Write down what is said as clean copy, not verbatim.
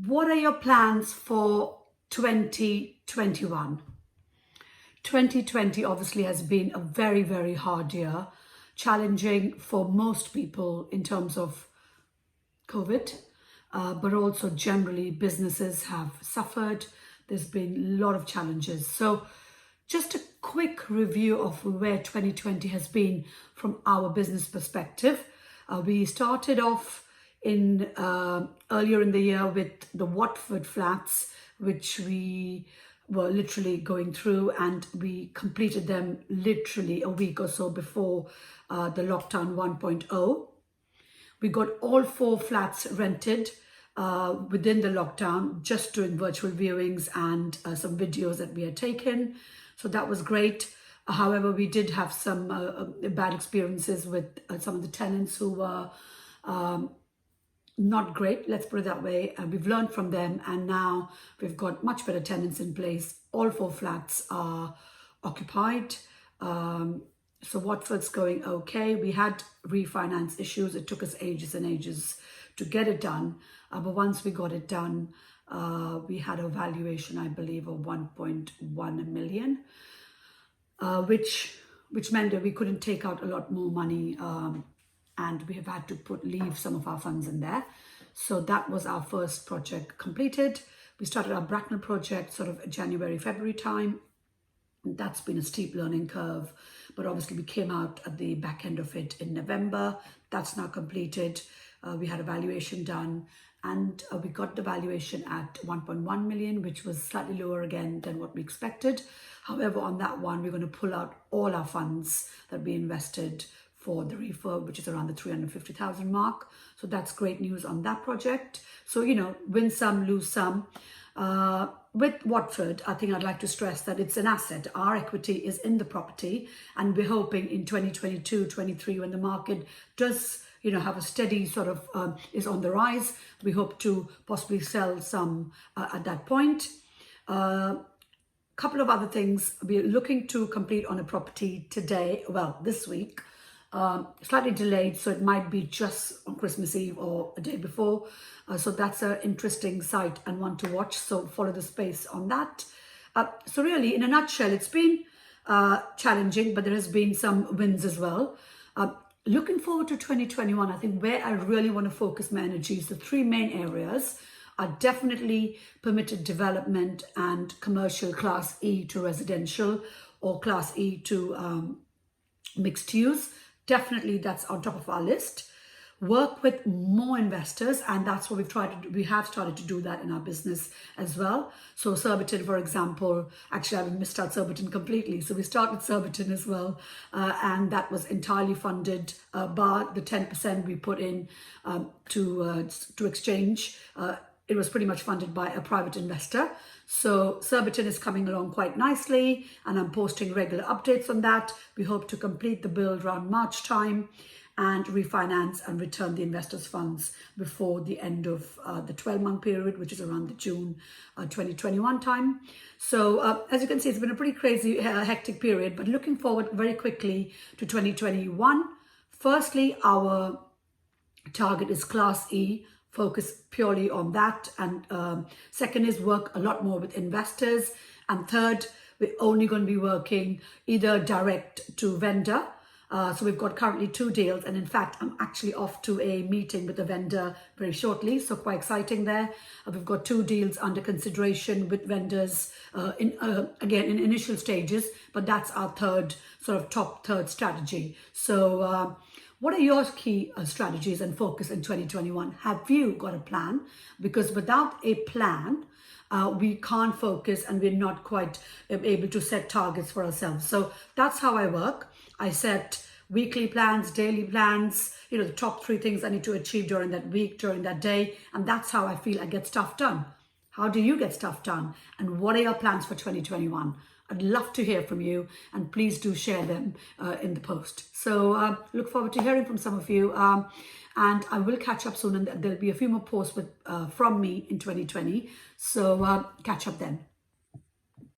What are your plans for 2021? 2020 obviously has been a very, very hard year, challenging for most people in terms of COVID, but also generally businesses have suffered. There's been a lot of challenges. So just a quick review of where 2020 has been from our business perspective. We started off in earlier in the year with the Watford flats, which we were literally going through, and we completed them literally a week or so before the lockdown 1.0. We got all 4 flats rented within the lockdown, just doing virtual viewings and some videos that we had taken. So that was great. However, we did have some bad experiences with some of the tenants who were not great, let's put it that way. We've learned from them, and now we've got much better tenants in place. All 4 flats are occupied. So Watford's going okay. We had refinance issues. It took us ages and ages to get it done. But once we got it done, we had a valuation, I believe, of 1.1 million, which meant that we couldn't take out a lot more money, and we have had to leave some of our funds in there. So that was our first project completed. We started our Bracknell project sort of January, February time. That's been a steep learning curve, but obviously we came out at the back end of it in November. That's now completed. We had a valuation done, and we got the valuation at 1.1 million, which was slightly lower again than what we expected. However, on that one, we're going to pull out all our funds that we invested for the refurb, which is around the 350,000 mark. So that's great news on that project. So, win some, lose some. With Watford, I think I'd like to stress that it's an asset. Our equity is in the property, and we're hoping in 2022, 23, when the market does, have a steady sort of, is on the rise, we hope to possibly sell some at that point. Couple of other things. We're looking to complete on a property today, this week. Slightly delayed, so it might be just on Christmas Eve or a day before. So that's an interesting site and one to watch. So follow the space on that. So really, in a nutshell, it's been challenging, but there has been some wins as well. Looking forward to 2021, I think where I really want to focus my energies, the 3 main areas are definitely permitted development and commercial Class E to residential, or Class E to mixed use. Definitely that's on top of our list. Work with more investors, and that's what we have started to do that in our business as well. So Surbiton, for example, actually I missed out Surbiton completely. So we started Surbiton as well, and that was entirely funded by the 10% we put in to exchange. It was pretty much funded by a private investor. So Surbiton is coming along quite nicely, and I'm posting regular updates on that. We hope to complete the build around March time and refinance and return the investors' funds before the end of the 12-month period, which is around the June 2021 time. So as you can see, it's been a pretty crazy, hectic period, but looking forward very quickly to 2021. Firstly, our target is Class E. Focus purely on that, and second is work a lot more with investors, and third, we're only going to be working either direct to vendor. So we've got currently 2 deals, and in fact I'm actually off to a meeting with the vendor very shortly, so quite exciting there. We've got 2 deals under consideration with vendors again in initial stages, but that's our top third strategy. So what are your key strategies and focus in 2021? Have you got a plan? Because without a plan, we can't focus, and we're not quite able to set targets for ourselves. So that's how I work. I set weekly plans, daily plans, the top 3 things I need to achieve during that week, during that day. And that's how I feel I get stuff done. How do you get stuff done? And what are your plans for 2021? I'd love to hear from you, and please do share them in the post. So look forward to hearing from some of you, and I will catch up soon, and there'll be a few more posts from me in 2020. So catch up then.